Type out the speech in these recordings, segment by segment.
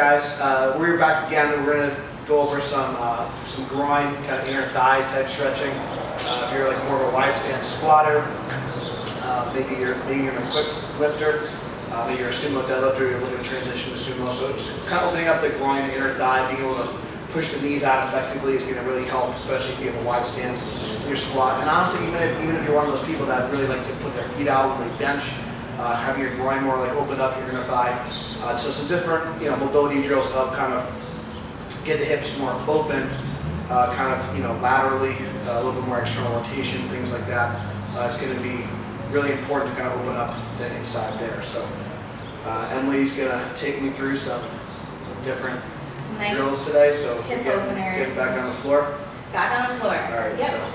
guys? We're back again. We're going to go over some groin, kind of inner thigh type stretching. If you're like more of a wide stance squatter, maybe you're an equipped lifter, maybe you're a sumo deadlifter, you're looking to transition to sumo. So just kind of opening up the groin, the inner thigh, being able to push the knees out effectively is going to really help, especially if you have a wide stance in your squat. And honestly, even if you're one of those people that really like to put their feet out when they bench, having your groin more like opened up, your inner thigh. So some different mobility drills to help kind of get the hips more open, kind of laterally, a little bit more external rotation, things like that. It's going to be really important to kind of open up the inside there. So Emily's going to take me through some different drills today. So hip get back on the floor. Back on the floor. All right. Yep.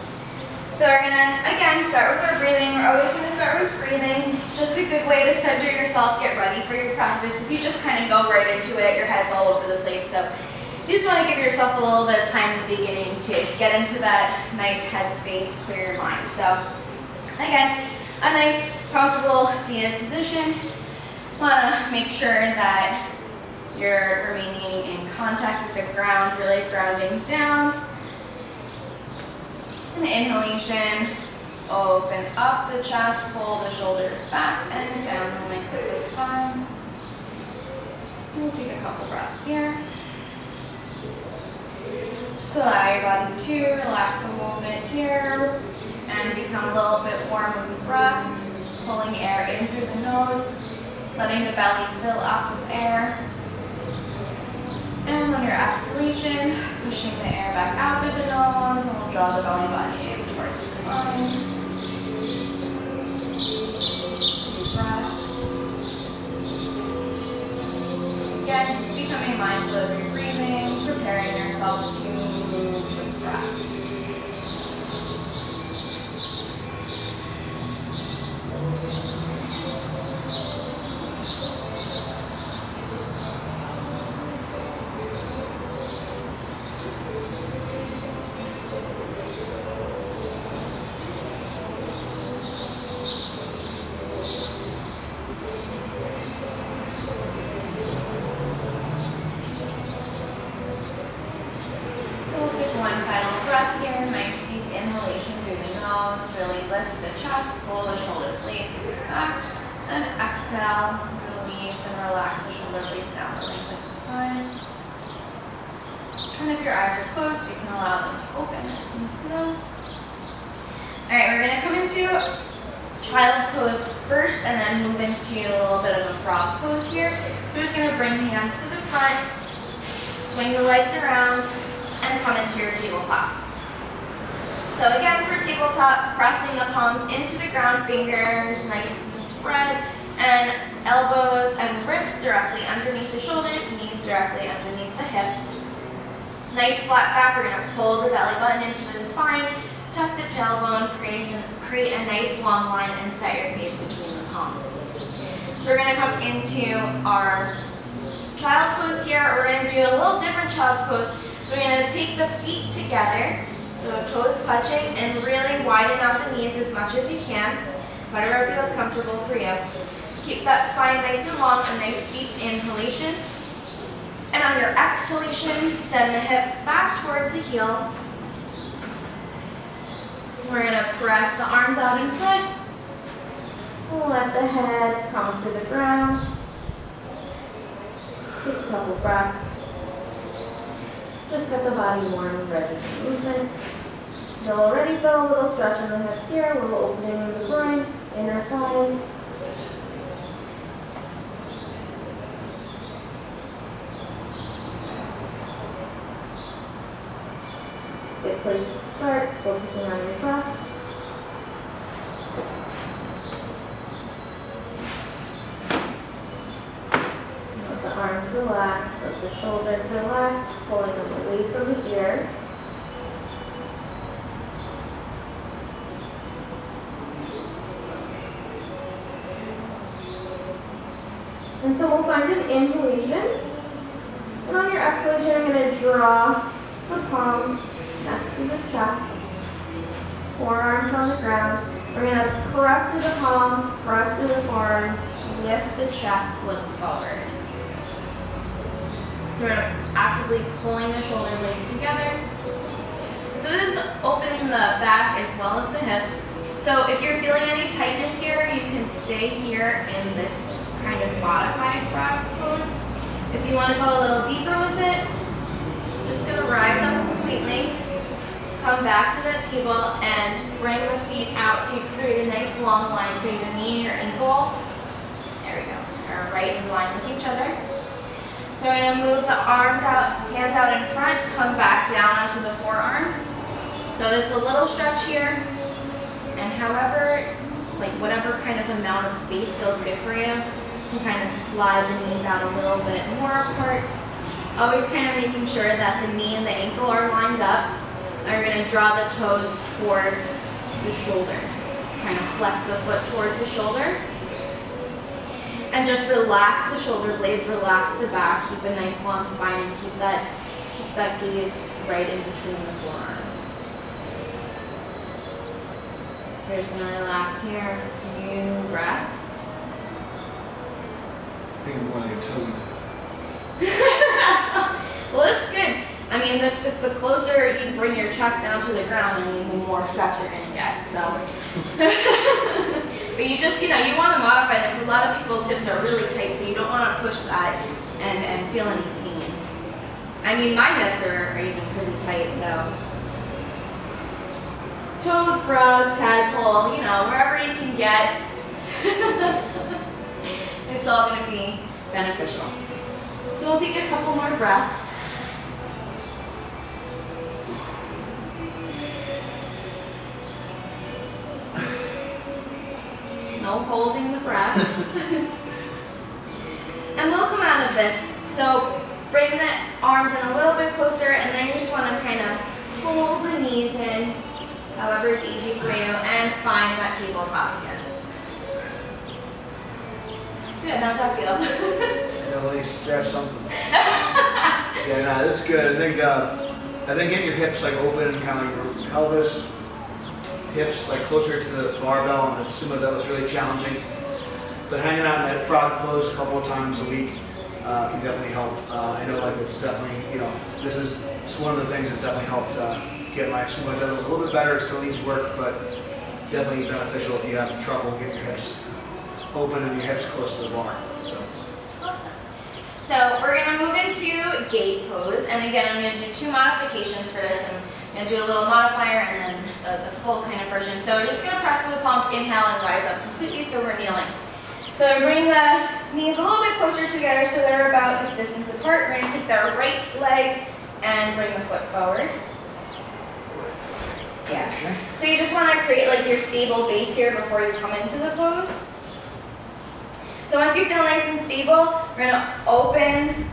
So we're gonna, again, start with our breathing. We're always gonna start with breathing. It's just a good way to center yourself, get ready for your practice. If you just kind of go right into it, your head's all over the place. So you just wanna give yourself a little bit of time in the beginning to get into that nice head space, clear your mind. So again, a nice, comfortable seated position. Wanna make sure that you're remaining in contact with the ground, really grounding down. An inhalation, open up the chest, pull the shoulders back and down the length of the spine. We'll take a couple breaths here. Just allow your body to relax a little bit here and become a little bit warm with the breath, pulling air in through the nose, letting the belly fill up with air. And on your exhalation, pushing the air back out through the nose, and we'll draw the belly button in towards the spine. Deep breaths. Again, just becoming mindful of your breathing, preparing yourself to move with breath. And if your eyes are closed, you can allow them to open nice and slow. Alright, we're going to come into child's pose first and then move into a little bit of a frog pose here. So we're just going to bring hands to the front, swing the legs around, and come into your tabletop. So again, for tabletop, pressing the palms into the ground, fingers nice and spread, and elbows and wrists directly underneath the shoulders, knees directly underneath the hips. Nice flat back, we're going to pull the belly button into the spine, tuck the tailbone, create a nice long line and set your gaze between the palms. So we're going to come into our child's pose here. We're going to do a little different child's pose. So we're going to take the feet together, so toes touching, and really widen out the knees as much as you can, whatever feels comfortable for you. Keep that spine nice and long, a nice deep inhalation. And on your exhalation, send the hips back towards the heels. We're going to press the arms out in front. Let the head come to the ground. Take a couple breaths. Just get the body warm and ready for movement. You'll already feel a little stretch in the hips here, a little opening in the groin, inner thigh. Good place to start, focusing on your breath. Let the arms relax, let the shoulders relax, pulling them away from the ears. And so we'll find an inhalation. And on your exhalation, I'm going to draw the palms next to the chest, forearms on the ground. We're going to press to the palms, press to the forearms, lift the chest, look forward. So we're actively pulling the shoulder blades together. So this is opening the back as well as the hips. So if you're feeling any tightness here, you can stay here in this kind of modified frog pose. If you want to go a little deeper with it, just gonna rise up completely, come back to that table and bring the feet out to create a nice long line. So your knee and your ankle, there we go, are right in line with each other. So we're gonna move the arms out, hands out in front, come back down onto the forearms. So this is a little stretch here, and however, like whatever kind of amount of space feels good for you, you can kind of slide the knees out a little bit more apart. Always kind of making sure that the knee and the ankle are lined up. And we're gonna draw the toes towards the shoulders. Kind of flex the foot towards the shoulder. And just relax the shoulder blades, relax the back, keep a nice long spine, and keep that gaze right in between the forearms. You're just gonna relax here, a few breaths. I think I'm more like a toad. Well, that's good. I mean, the closer you bring your chest down to the ground, I mean, the more stretch you're gonna get, so. But you just, you want to modify this. A lot of people's hips are really tight, so you don't want to push that and feel any pain. I mean, my hips are even pretty tight, so. Toad, frog, tadpole, wherever you can get. It's all going to be beneficial. So we'll take a couple more breaths. No holding the breath. And we'll come out of this. So bring the arms in a little bit closer, and then you just want to kind of pull the knees in, however it's easy for you, and find that tabletop again. Good, how's that feel? Let me stretch something. Yeah, no, that's good. I think getting your hips like open and kind of like your pelvis, hips like closer to the barbell and the Sumo Deadlift is really challenging. But hanging out in that frog pose a couple of times a week can definitely help. I know like it's definitely, it's one of the things that's definitely helped get my Sumo Deadlift a little bit better. It still needs work, but definitely beneficial if you have trouble getting your hips open and your hips close to the bar. So. Awesome. So we're going to move into gate pose, and again I'm going to do 2 modifications for this. I'm going to do a little modifier and then the full kind of version. So we're just going to press with the palms, inhale, and rise up completely so we're kneeling. So bring the knees a little bit closer together so they're about a distance apart. We're going to take the right leg and bring the foot forward. Yeah. Okay. So you just want to create like your stable base here before you come into the pose. So once you feel nice and stable, we're going to open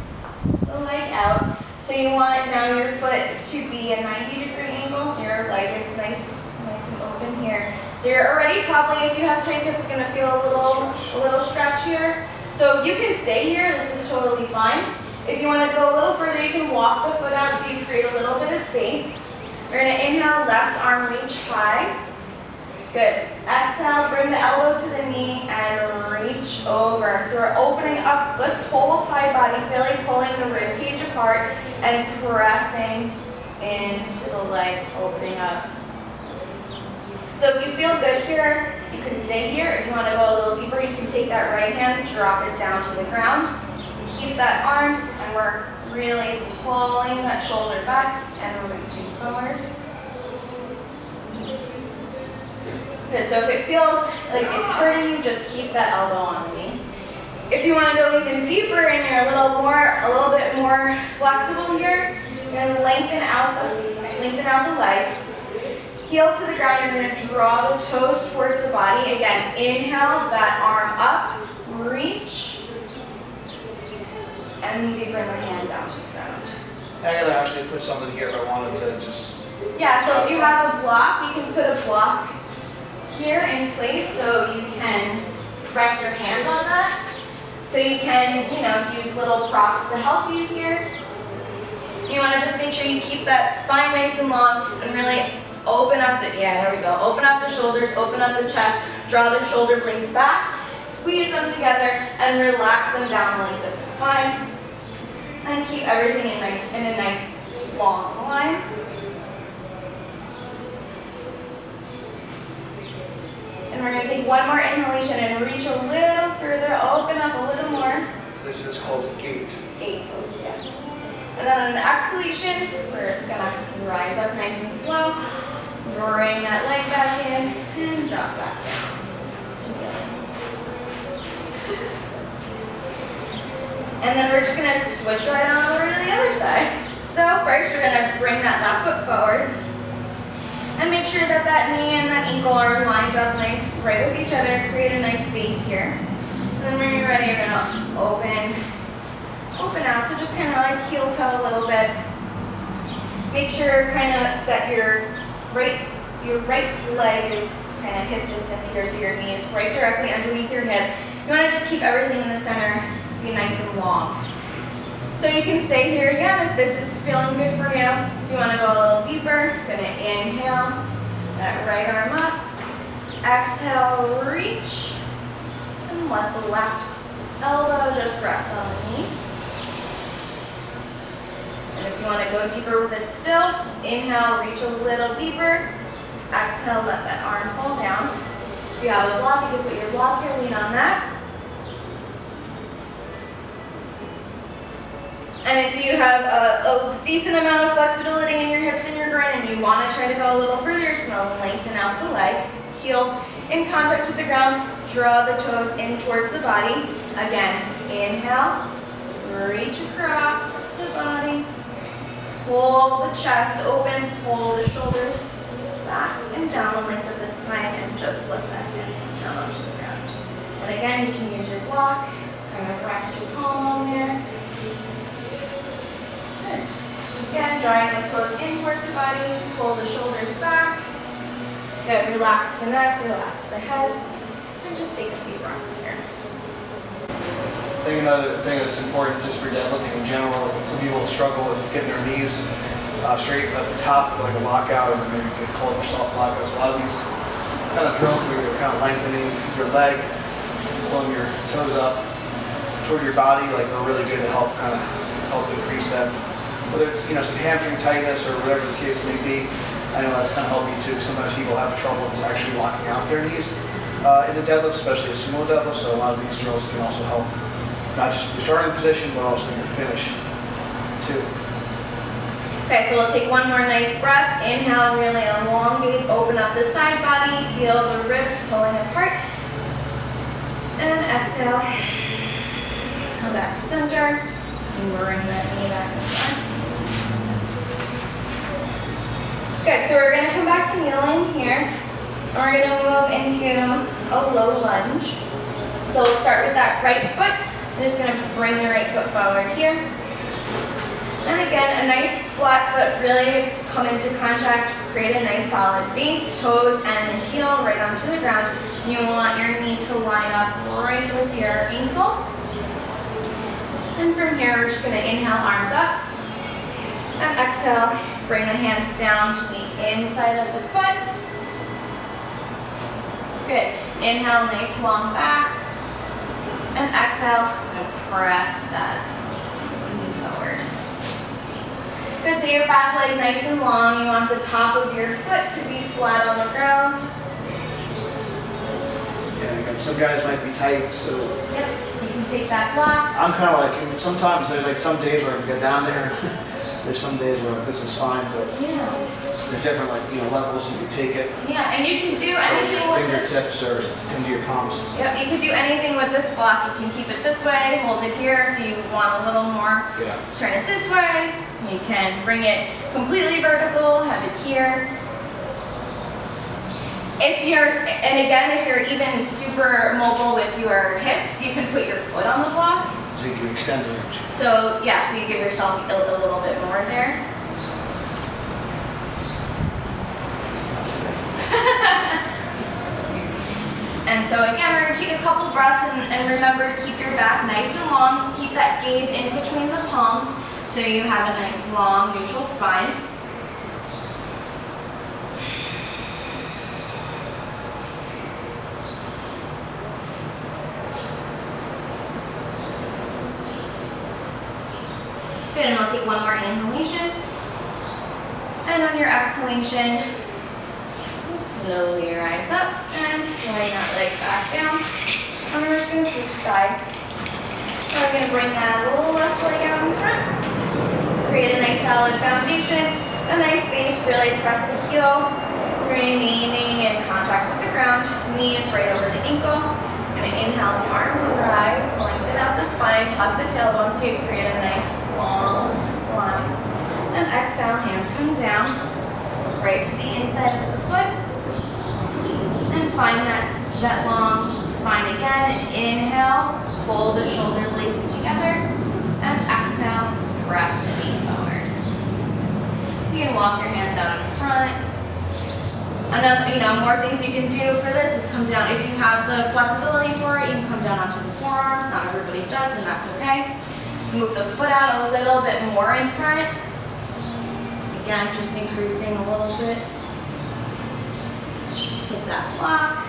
the leg out. So you want now your foot to be a 90-degree angle, so your leg is nice and open here. So you're already probably, if you have tight hips, going to feel a little stretch here. So you can stay here, this is totally fine. If you want to go a little further, you can walk the foot out so you create a little bit of space. We're going to inhale, left arm reach high. Good. Exhale, bring the elbow to the knee and reach over. So we're opening up this whole side body, really pulling the rib cage apart and pressing into the leg, opening up. So if you feel good here, you can stay here. If you want to go a little deeper, you can take that right hand, drop it down to the ground. Keep that arm, and we're really pulling that shoulder back and reaching forward. Good, so if it feels like it's hurting you, just keep that elbow on the knee. If you want to go even deeper and you're a little bit more flexible here, you're going to lengthen out the leg. Heel to the ground, you're going to draw the toes towards the body. Again, inhale, that arm up, reach, and maybe bring the hand down to the ground. I gotta actually put something here if I wanted to just... Yeah, so if you have a block, you can put a block here in place so you can rest your hand on that. So you can, use little props to help you here. You want to just make sure you keep that spine nice and long and really open up open up the shoulders, open up the chest, draw the shoulder blades back, squeeze them together, and relax them down the length of the spine. And keep everything in a nice long line. And we're going to take one more inhalation and reach a little further, open up a little more. This is called the gate. Gate pose, yeah. And then on an exhalation, we're just going to rise up nice and slow, bring that leg back in, and drop back down. And then we're just going to switch right on over to the other side. So first, we're going to bring that left foot forward. And make sure that that knee and that ankle are lined up nice, right with each other. Create a nice base here. And then when you're ready, you're going to open out. So just kind of like heel toe a little bit. Make sure kind of that your right leg is kind of hip distance here, so your knee is right directly underneath your hip. You want to just keep everything in the center, be nice and long. So you can stay here again if this is feeling good for you. If you want to go a little deeper, gonna inhale, that right arm up. Exhale, reach, and let the left elbow just rest on the knee. And if you want to go deeper with it still, inhale, reach a little deeper. Exhale, let that arm fall down. If you have a block, you can put your block here, lean on that. And if you have a decent amount of flexibility in your hips and your groin and you want to try to go a little further, you're just going to lengthen out the leg. Heel in contact with the ground, draw the toes in towards the body. Again, inhale, reach across the body. Pull the chest open, pull the shoulders back and down the length of the spine and just lift that hip down onto the ground. And again, you can use your block, kind of rest your palm on there. Good. Again, drawing those toes in towards the body, pull the shoulders back. Good, relax the neck, relax the head, and just take a few breaths here. I think another thing that's important just for deadlifting in general, some people struggle with getting their knees straight at the top, like a lockout, and then maybe get called for soft lockouts. A lot of these kind of drills where you're kind of lengthening your leg, pulling your toes up toward your body, like are really good to help increase that. Whether it's some hamstring tightness or whatever the case may be, I know that's kind of helped me too. Sometimes people have trouble just actually locking out their knees in the deadlift, especially a sumo deadlift. So a lot of these drills can also help not just your starting position, but also your finish too. Okay, so we'll take one more nice breath. Inhale, really elongate, open up the side body, feel the ribs pulling apart. And exhale, come back to center, and bring that knee back in front. Good, so we're going to come back to kneeling here. And we're going to move into a low lunge. So we'll start with that right foot. I'm just going to bring the right foot forward here. And again, a nice flat foot, really come into contact, create a nice solid base, toes and the heel right onto the ground. You want your knee to line up right with your ankle. And from here, we're just going to inhale, arms up. And exhale, bring the hands down to the inside of the foot. Good. Inhale, nice long back. And exhale, and press that knee forward. Good, so your back leg nice and long. You want the top of your foot to be flat on the ground. Yeah, again, some guys might be tight, so. Yep, you can take that block. I'm kind of like, sometimes there's like some days where I can get down there. There's some days where like, this is fine, but there's different levels you can take it. Yeah, and you can do anything with this. Fingertips or into your palms. Yep, you can do anything with this block. You can keep it this way, hold it here if you want a little more. Yeah. Turn it this way. You can bring it completely vertical, have it here. If you're even super mobile with your hips, you can put your foot on the block. So you can extend the range. So yeah, so you give yourself a little bit more there. And so again, we're going to take a couple breaths and remember to keep your back nice and long. Keep that gaze in between the palms so you have a nice long neutral spine. Good, and we'll take one more inhalation. And on your exhalation, slowly rise up and swing that leg back down. And we're just going to switch sides. So we're going to bring that little left leg out in front. Create a nice solid foundation, a nice base, really press the heel, remaining in contact with the ground, knees right over the ankle. Going to inhale, the arms rise, lengthen out the spine, tuck the tailbone so you create a nice long line. And exhale, hands come down, right to the inside of the foot. And find that long spine again. Inhale, pull the shoulder blades together, and exhale, press the knee forward. So you can walk your hands out in front. Another, more things you can do for this is come down. If you have the flexibility for it, you can come down onto the forearms. Not everybody does, and that's okay. Move the foot out a little bit more in front. Again, just increasing a little bit. Take that block.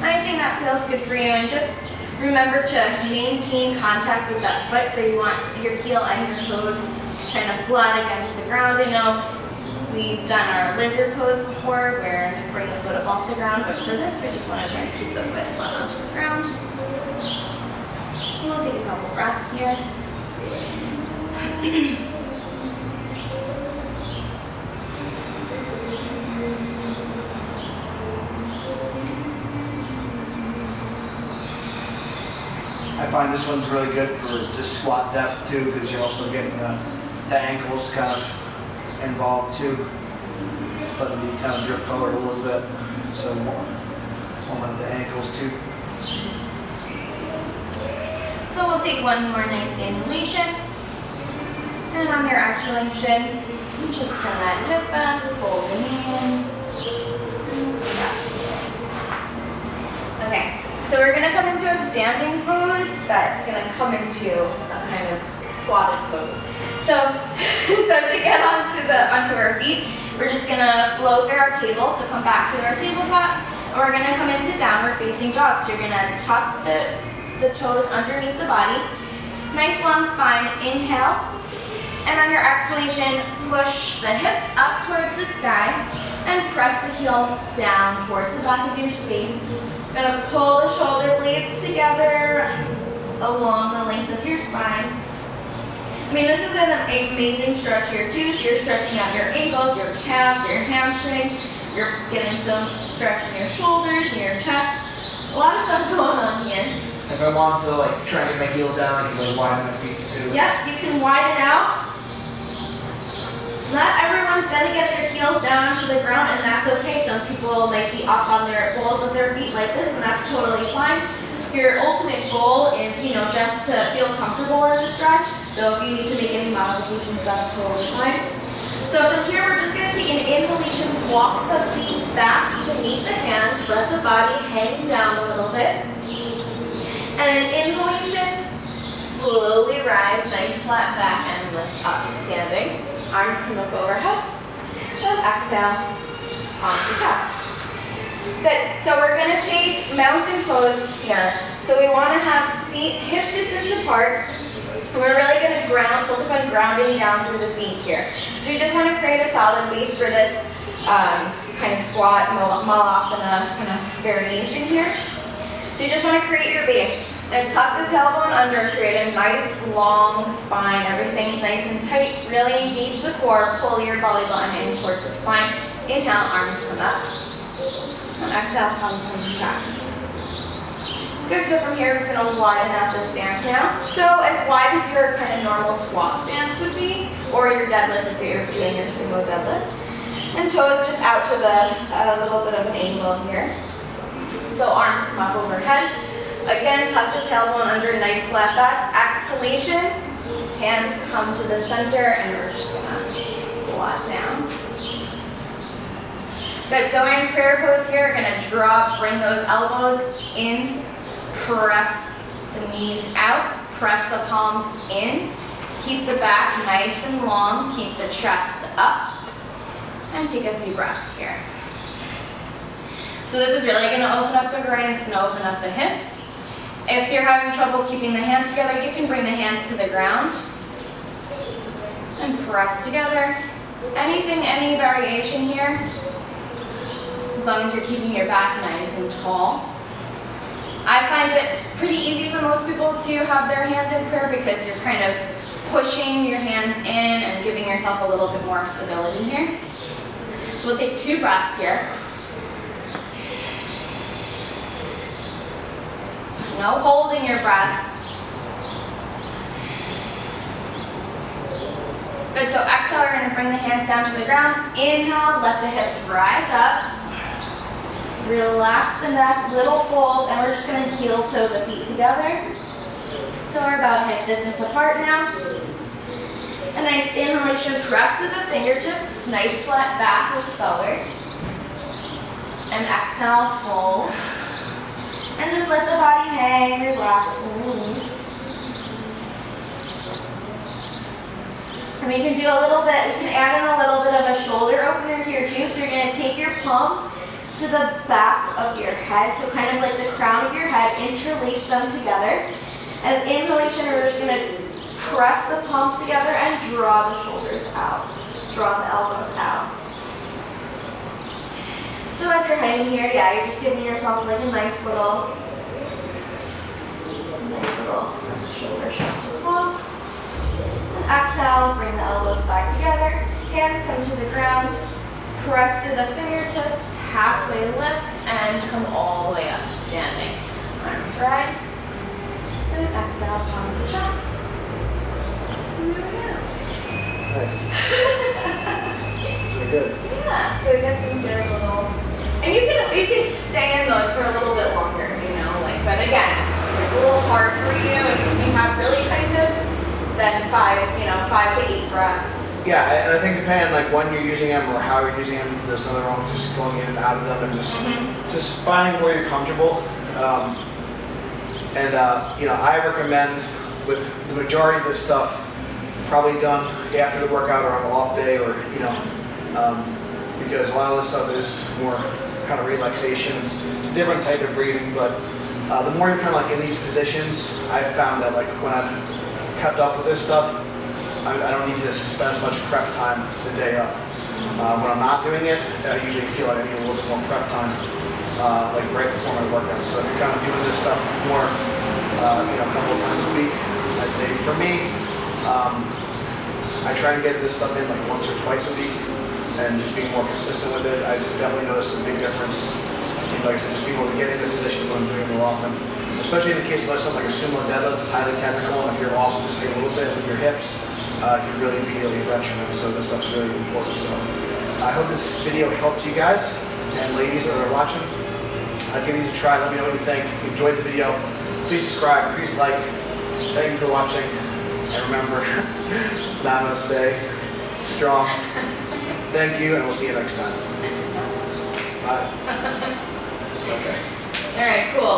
Anything that feels good for you, and just remember to maintain contact with that foot, so you want your heel and your toes kind of flat against the ground. I know we've done our lizard pose before where you bring the foot up off the ground, but for this we just want to try to keep the foot flat onto the ground. We'll take a couple breaths here. I find this one's really good for just squat depth too, because you're also getting the ankles kind of involved too, letting the kind of drift forward a little bit, so warm up the ankles too. So we'll take one more nice inhalation, and on your exhalation, just send that hip back, fold the hand, and back to it. Okay, so we're gonna come into a standing pose that's gonna come into a kind of squatted pose. So to get onto our feet, we're just gonna float through our table. So come back to our tabletop, and we're gonna come into downward facing dog. So you're gonna tuck the toes underneath the body. Nice long spine, inhale. And on your exhalation, push the hips up towards the sky and press the heels down towards the back of your space. You're gonna pull the shoulder blades together along the length of your spine. I mean, this is an amazing stretch here too. So you're stretching out your ankles, your calves, your hamstrings. You're getting some stretch in your shoulders and your chest. A lot of stuff going on here. If I want to try and get my heels down, I can really widen my feet too. Yep, you can widen out. Not everyone's gonna get their heels down onto the ground, and that's okay. Some people might be up on their balls of their feet like this, and that's totally fine. Your ultimate goal is, just to feel comfortable in the stretch. So if you need to make any modifications, that's totally fine. So from here, we're just gonna take an inhalation, walk the feet back to meet the hands, let the body hang down a little bit. And an inhalation, slowly rise, nice flat back, and lift up to standing. Arms come up overhead, and exhale onto chest. Good, so we're gonna take mountain pose here. So we wanna have feet hip distance apart. We're really gonna focus on grounding down through the feet here. So you just wanna create a solid base for this kind of squat, malasana kind of variation here. So you just wanna create your base. Then tuck the tailbone under, create a nice long spine. Everything's nice and tight. Really engage the core. Pull your belly button in towards the spine. Inhale, arms come up. And exhale, palms come to chest. Good, so from here, we're just gonna widen out the stance now. So as wide as your kind of normal squat stance would be, or your deadlift if you're doing your sumo deadlift. And toes just out to a little bit of an angle here. So arms come up overhead. Again, tuck the tailbone under, nice flat back. Exhalation, hands come to the center, and we're just gonna squat down. Good, so in prayer pose here, we're gonna drop, bring those elbows in, press the knees out, press the palms in, keep the back nice and long, keep the chest up, and take a few breaths here. So this is really gonna open up the groin, it's gonna open up the hips. If you're having trouble keeping the hands together, you can bring the hands to the ground. and press together. Anything, any variation here, as long as you're keeping your back nice and tall. I find it pretty easy for most people to have their hands in prayer because you're kind of pushing your hands in and giving yourself a little bit more stability here. So we'll take 2 breaths here. No holding your breath. Good, so exhale, we're going to bring the hands down to the ground. Inhale, let the hips rise up. Relax the neck, little fold, and we're just going to heel toe the feet together. So we're about hip distance apart now. A nice inhalation, press through the fingertips, nice flat back, look forward. And exhale, fold. And just let the body hang, relax, and release. And we can do a little bit, we can add in a little bit of a shoulder opener here too. So you're going to take your palms to the back of your head, so kind of like the crown of your head, interlace them together. And inhalation, we're just going to press the palms together and draw the shoulders out, draw the elbows out. So as you're hanging here, yeah, you're just giving yourself like a nice little shoulder stretch as well. And exhale, bring the elbows back together, hands come to the ground, press through the fingertips, halfway lift, and come all the way up to standing. Arms rise, and exhale, palms to chest. Nice. Very good. Yeah, so we get some good little, and you can stay in those for a little bit longer, but again, if it's a little hard for you and you have really tight hips, then 5 to 8 breaths. Yeah, and I think depending like when you're using them or how you're using them, there's nothing wrong with just going in and out of them and just finding where you're comfortable. I recommend with the majority of this stuff probably done after the workout or on an off day, or because a lot of this stuff is more kind of relaxation. It's a different type of breathing, but the more you're kind of like in these positions, I've found that like when I've kept up with this stuff, I don't need to spend as much prep time the day up. When I'm not doing it, I usually feel like I need a little bit more prep time, like right before my workout. So if you're kind of doing this stuff more, a couple of times a week, I'd say for me, I try and get this stuff in like once or twice a week, and just being more consistent with it. I definitely noticed a big difference. Like I said, just being able to get into position when I'm doing it more often. Especially in the case of something like a Sumo Deadlift, it's highly technical, and if you're off just a little bit with your hips, it can really be a detriment. So this stuff's really important. So I hope this video helped you guys and ladies that are watching. Give these a try. Let me know what you think. If you enjoyed the video, please subscribe, please like. Thank you for watching. And remember, namaste, strong. Thank you, and we'll see you next time. Bye. Okay. All right, cool.